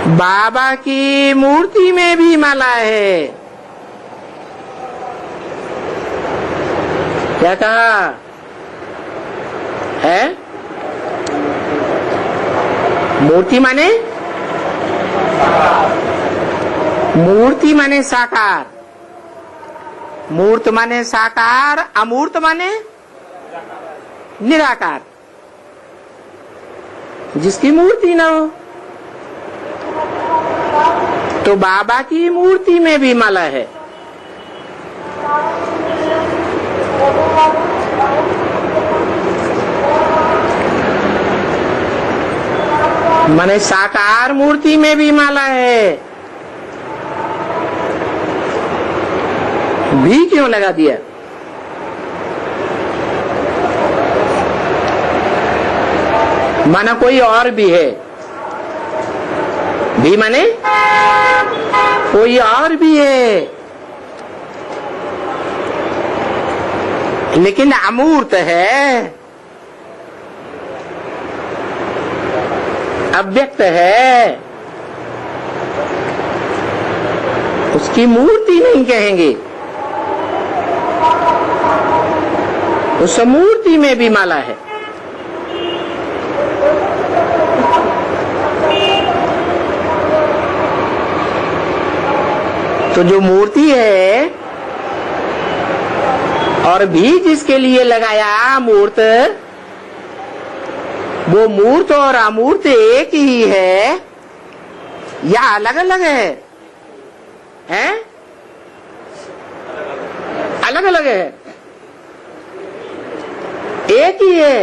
बाबा की मूर्ति में भी माला है। क्या कहा है? मूर्ति माने साकार, मूर्त माने साकार, अमूर्त माने निराकार, जिसकी मूर्ति न हो। तो बाबा की मूर्ति में भी माला है। माने साकार मूर्ति में भी माला है। भी क्यों लगा दिया? माना कोई और भी है। भी माने कोई और भी है, लेकिन अमूर्त है, अव्यक्त है, उसकी मूर्ति नहीं कहेंगे। उस मूर्ति में भी माला है। तो जो मूर्ति है और भी जिसके लिए लगाया मूर्त, वो मूर्त और अमूर्त एक ही है या अलग अलग है? हैं? अलग अलग है? एक ही है?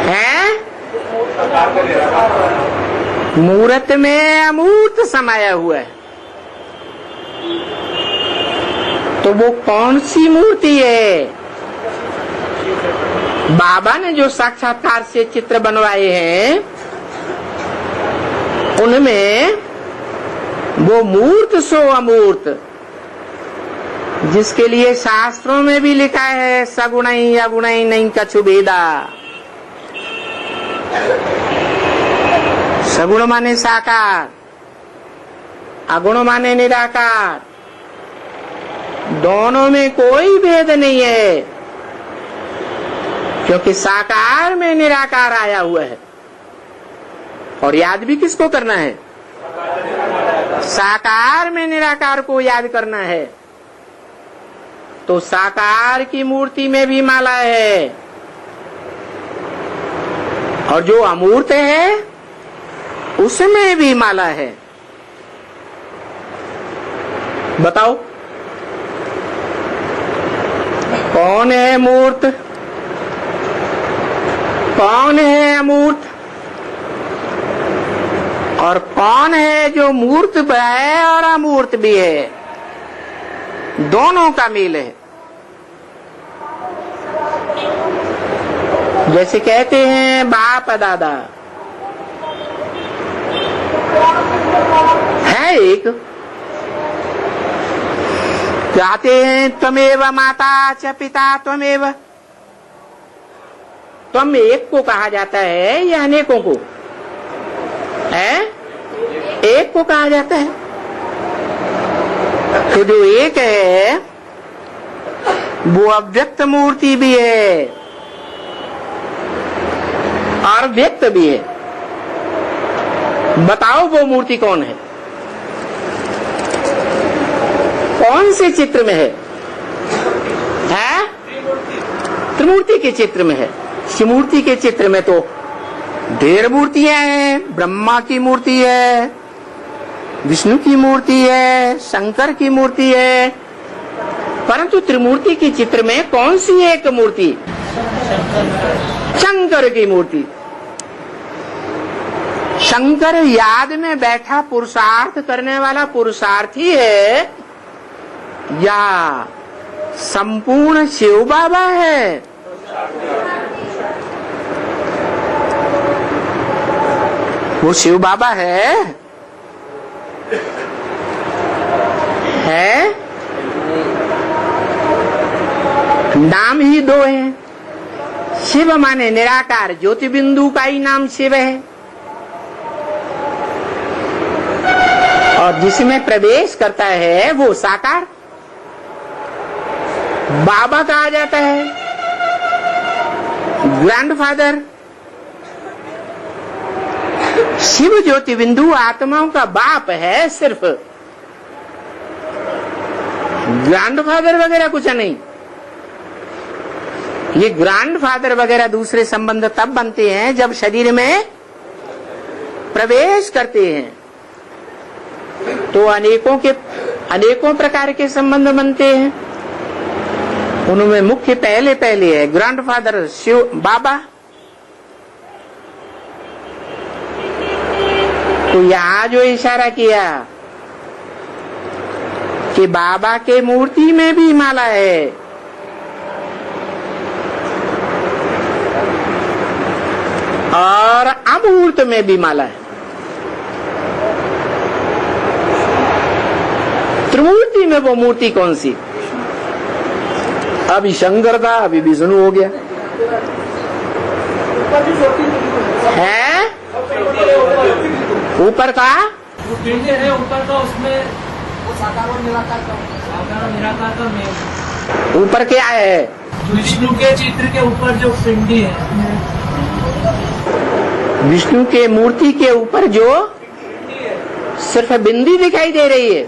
हैं? मूर्त में अमूर्त समाया हुआ है। तो वो कौन सी मूर्ति है? बाबा ने जो साक्षात्कार से चित्र बनवाए हैं, उनमें वो मूर्त सो अमूर्त, जिसके लिए शास्त्रों में भी लिखा है सगुणई अगुणई नहीं कछु भेदा। सगुण माने साकार, अगुण माने निराकार, दोनों में कोई भेद नहीं है, क्योंकि साकार में निराकार आया हुआ है। और याद भी किसको करना है? साकार में निराकार को याद करना है। तो साकार की मूर्ति में भी माला है, और जो अमूर्त है उसमें भी माला है। बताओ कौन है मूर्त, कौन है अमूर्त, और कौन है जो मूर्त भी है और अमूर्त भी है? दोनों का मेल है। जैसे कहते हैं बाप दादा है एक, कहते हैं त्वमेव माता च पिता त्वमेव। त्वम एक को कहा जाता है या अनेकों को? है एक को कहा जाता है। तो जो एक है वो अव्यक्त मूर्ति भी है और व्यक्त भी है। बताओ वो मूर्ति कौन है? कौन से चित्र में है? त्रिमूर्ति के चित्र में है। शिवमूर्ति के चित्र में तो ढेर मूर्तियां हैं। ब्रह्मा की मूर्ति है, विष्णु की मूर्ति है, शंकर की मूर्ति है, परंतु त्रिमूर्ति के चित्र में कौन सी एक मूर्ति? शंकर की मूर्ति। शंकर याद में बैठा पुरुषार्थ करने वाला पुरुषार्थी है या संपूर्ण शिव बाबा है? वो शिव बाबा है? नाम ही दो हैं, शिव माने निराकार ज्योति बिंदु का ही नाम शिव है, और जिसमें प्रवेश करता है वो साकार बाबा कहा जाता है, ग्रैंडफादर। शिव ज्योति बिंदु आत्माओं का बाप है सिर्फ, ग्रैंडफादर वगैरह कुछ नहीं। ये ग्रैंडफादर वगैरह दूसरे संबंध तब बनते हैं जब शरीर में प्रवेश करते हैं, तो अनेकों प्रकार के संबंध बनते हैं। उनमें मुख्य पहले है ग्रैंडफादर शिव बाबा। तो यहां जो इशारा किया कि बाबा के मूर्ति में भी माला है, और अमूर्त में भी माला है। त्रिमूर्ति में वो मूर्ति कौन सी? अभी शंकर था, अभी विष्णु हो गया है। ऊपर का है, ऊपर का उसमें वो साकार और निराकार का मेल। ऊपर क्या है? विष्णु के चित्र के ऊपर जो पिंडी है, विष्णु के मूर्ति के ऊपर जो सिर्फ बिंदी दिखाई दे रही है,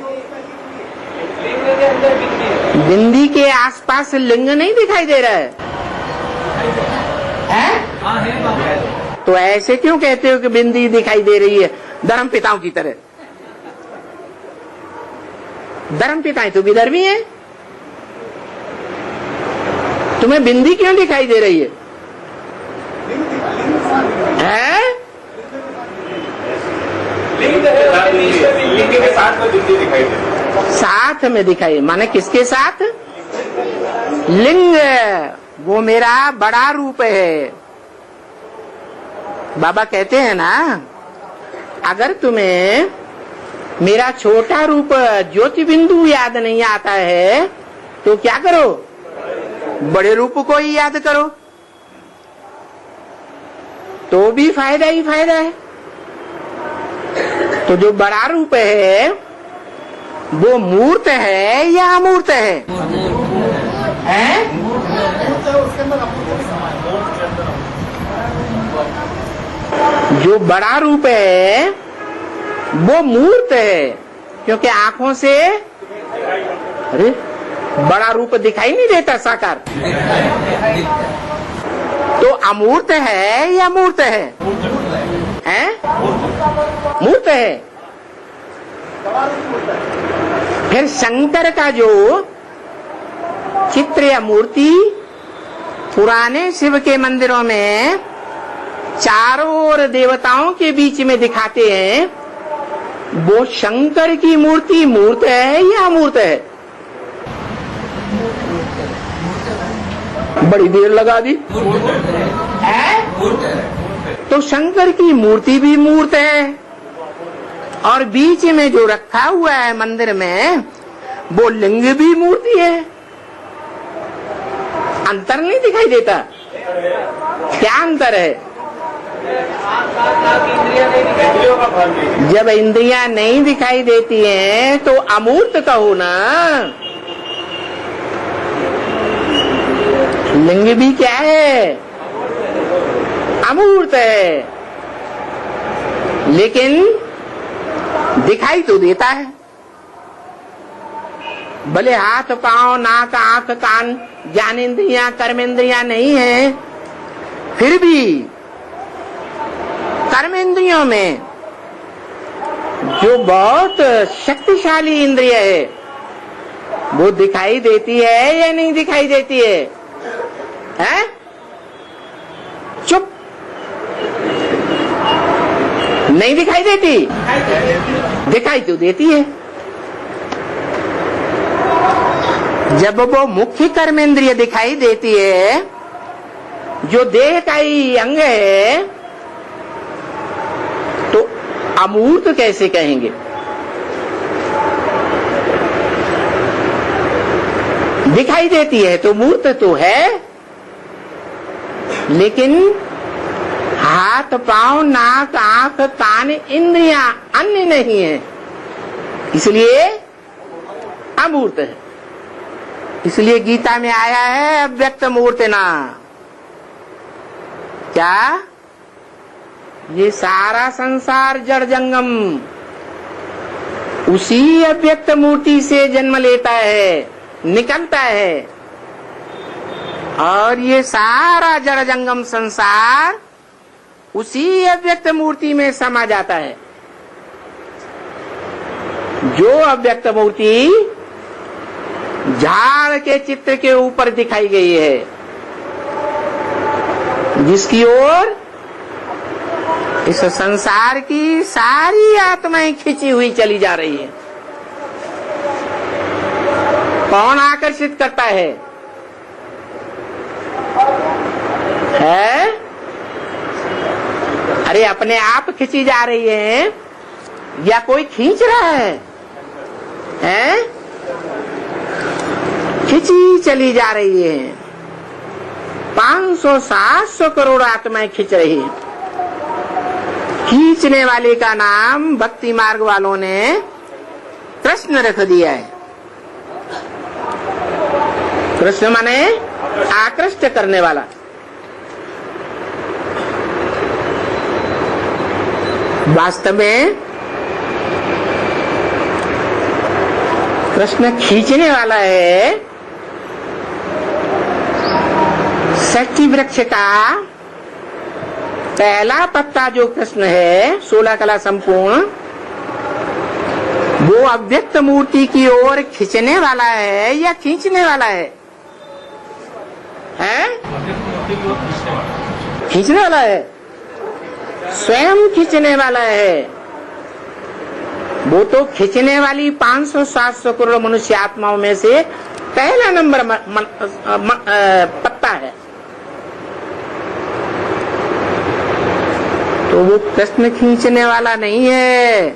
बिंदी के आसपास लिंग नहीं दिखाई दे रहा है, है? तो ऐसे क्यों कहते हो कि बिंदी दिखाई दे रही है? धर्म पिताओं की तरह। धर्म पिताएं तो विधर्मी है, तुम्हें बिंदी क्यों दिखाई दे रही है? लिंग के साथ में बिंदी दिखाई दे रही है। साथ में दिखाई माने किसके साथ? लिंग, वो मेरा बड़ा रूप है। बाबा कहते हैं ना, अगर तुम्हें मेरा छोटा रूप ज्योति बिंदु याद नहीं आता है तो क्या करो? बड़े रूप को ही याद करो, तो भी फायदा ही फायदा है। तो जो बड़ा रूप है वो मूर्त है या अमूर्त है? जो बड़ा रूप है वो मूर्त है, क्योंकि आंखों से अरे बड़ा रूप दिखाई नहीं देता साकार। तो अमूर्त है या मूर्त है? मूर्त है। फिर शंकर का जो चित्र या मूर्ति पुराने शिव के मंदिरों में चारों ओर देवताओं के बीच में दिखाते हैं, वो शंकर की मूर्ति मूर्त है या अमूर्त है? बड़ी देर लगा दी है? तो शंकर की मूर्ति भी मूर्त है, और बीच में जो रखा हुआ है मंदिर में वो लिंग भी मूर्ति है। अंतर नहीं दिखाई देता? क्या अंतर है? जब इंद्रियां नहीं दिखाई देती हैं तो अमूर्त कहो ना। लिंग भी क्या है? अमूर्त है, लेकिन दिखाई तो देता है। भले हाथ पांव नाक आंख कान ज्ञानेन्द्रियां कर्मेंद्रियां नहीं है, फिर भी कर्मेंद्रियों में जो बहुत शक्तिशाली इंद्रिय है वो दिखाई देती है या नहीं दिखाई देती है? हैं? चुप, नहीं दिखाई देती? दिखाई तो देती है। जब वो मुख्य कर्मेंद्रिय दिखाई देती है, जो देह का ही अंग है, तो अमूर्त कैसे कहेंगे? दिखाई देती है तो मूर्त तो है। लेकिन हाथ पांव नाक आंख कान इंद्रियां अन्य नहीं है, इसलिए अमूर्त है। इसलिए गीता में आया है अव्यक्त मूर्तिना। क्या? ये सारा संसार जड़ जंगम उसी अव्यक्त मूर्ति से जन्म लेता है, निकलता है, और ये सारा जड़ जंगम संसार उसी अव्यक्त मूर्ति में समा जाता है। जो अव्यक्त मूर्ति झाड़ के चित्र के ऊपर दिखाई गई है, जिसकी ओर इस संसार की सारी आत्माएं खिंची हुई चली जा रही है। कौन आकर्षित करता है? अरे अपने आप खिंची जा रही है या कोई खींच रहा है? खिंची चली जा रही है। 500-700 करोड़ आत्माएं खींच रही है। खींचने वाले का नाम भक्ति मार्ग वालों ने कृष्ण रख दिया है। कृष्ण माने आकृष्ट करने वाला। वास्तव में कृष्ण खींचने वाला है। षष्ठी वृक्ष का पहला पत्ता जो कृष्ण है, 16 कला संपूर्ण, वो अव्यक्त मूर्ति की ओर खींचने वाला है या खींचने वाला है? खींचने वाला है, स्वयं खींचने वाला है। वो तो खींचने वाली 500-700 करोड़ मनुष्य आत्माओं में से पहला नंबर पत्ता है। तो वो कृष्ण खींचने वाला नहीं है,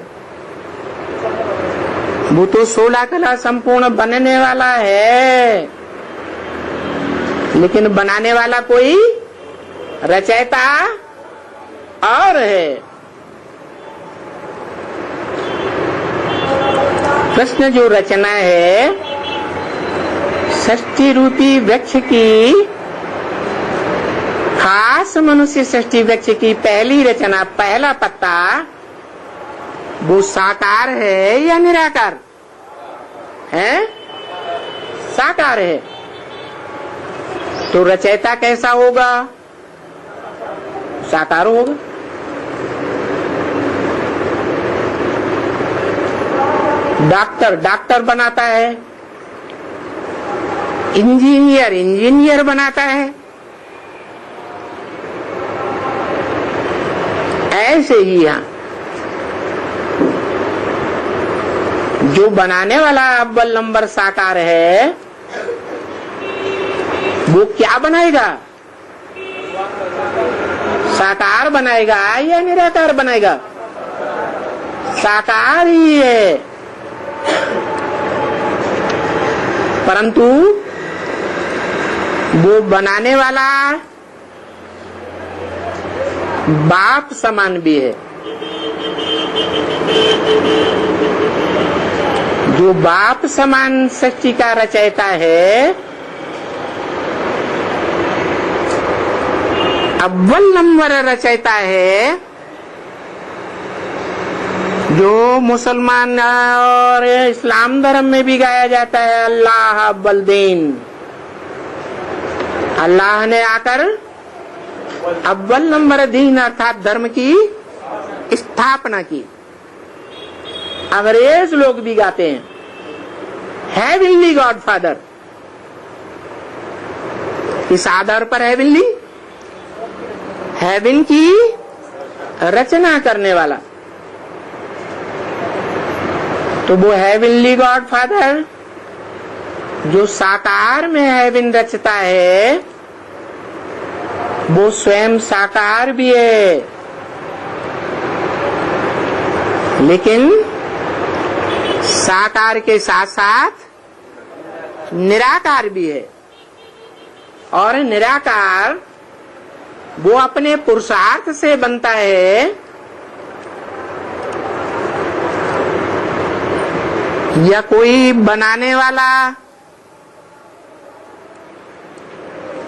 वो तो 16 कला संपूर्ण बनने वाला है। लेकिन बनाने वाला कोई रचयिता और है। कृष्ण जो रचना है, षष्ठी रूपी वृक्ष की, खास मनुष्य षष्ठी वृक्ष की पहली रचना, पहला पत्ता, वो साकार है या निराकार है? साकार है। तो रचयिता कैसा होगा? साकार होगा। डॉक्टर बनाता है, इंजीनियर बनाता है। ऐसे ही यहाँ जो बनाने वाला अव्वल नंबर साकार है, वो क्या बनाएगा? साकार बनाएगा या निराकार बनाएगा? साकार ही है। परंतु वो बनाने वाला बाप समान भी है। जो बाप समान सृष्टि का रचयिता है, अव्वल नंबर रचयिता है, जो मुसलमान और इस्लाम धर्म में भी गाया जाता है, अल्लाह अव्वल दीन। अल्लाह ने आकर अव्वल नंबर दीन अर्थात धर्म की स्थापना की। अंग्रेज लोग भी गाते हैं, हेवनली गॉडफादर। किस आधार पर हेवनली? हेवन की रचना करने वाला। तो वो हेवनली गॉडफादर जो साकार में हेवन रचता है, वो स्वयं साकार भी है, लेकिन साकार के साथ साथ निराकार भी है। और निराकार वो अपने पुरुषार्थ से बनता है या कोई बनाने वाला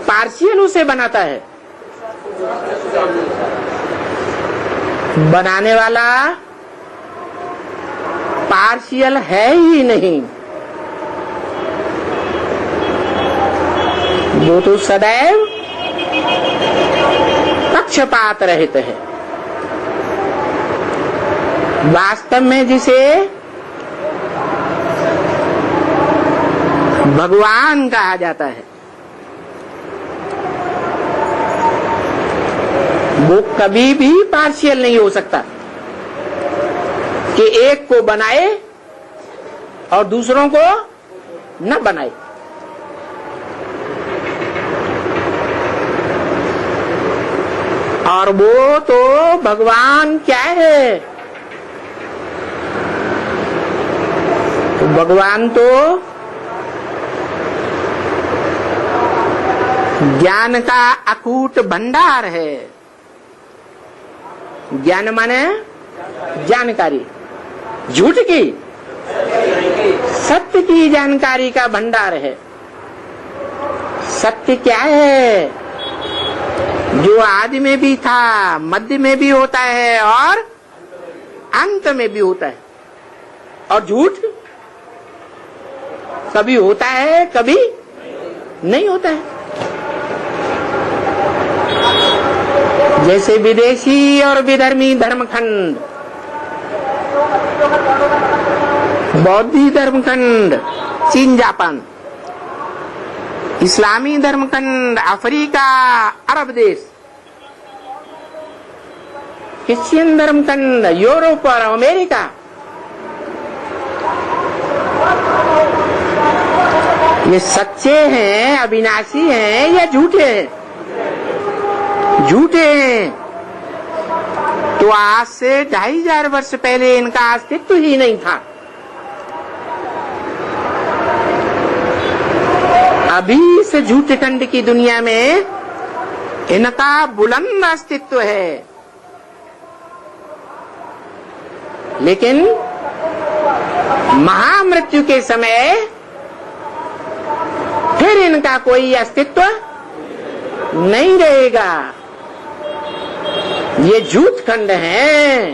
पार्शियल उसे बनाता है? बनाने वाला पार्शियल है ही नहीं, वो तो सदैव पक्षपात रहित है। वास्तव में जिसे भगवान कहा जाता है, वो कभी भी पार्शियल नहीं हो सकता कि एक को बनाए और दूसरों को न बनाए। और वो तो भगवान क्या है? तो भगवान तो ज्ञान का अकूट भंडार है। ज्ञान माने जानकारी, झूठ की सत्य की जानकारी का भंडार है। सत्य क्या है? जो आदि में भी था, मध्य में भी होता है और अंत में भी होता है। और झूठ कभी होता है, कभी नहीं होता है। जैसे विदेशी और विधर्मी धर्मखंड, बौद्धी धर्मखंड चीन जापान, इस्लामी धर्मखंड अफ्रीका अरब देश, क्रिश्चियन धर्मखंड यूरोप और अमेरिका, ये सच्चे हैं, अविनाशी हैं या झूठे हैं? झूठे हैं। तो आज से 2500 वर्ष पहले इनका अस्तित्व ही नहीं था। अभी इस झूठे खंड की दुनिया में इनका बुलंद अस्तित्व है, लेकिन महामृत्यु के समय फिर इनका कोई अस्तित्व नहीं रहेगा। ये झूठ खंड हैं,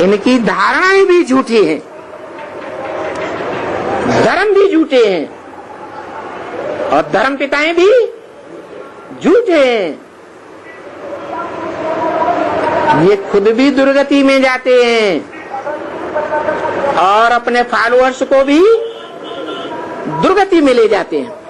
इनकी धारणाएं भी झूठी हैं, धर्म भी झूठे हैं और धर्म पिताएं भी झूठे हैं। ये खुद भी दुर्गति में जाते हैं और अपने फॉलोअर्स को भी दुर्गति में ले जाते हैं।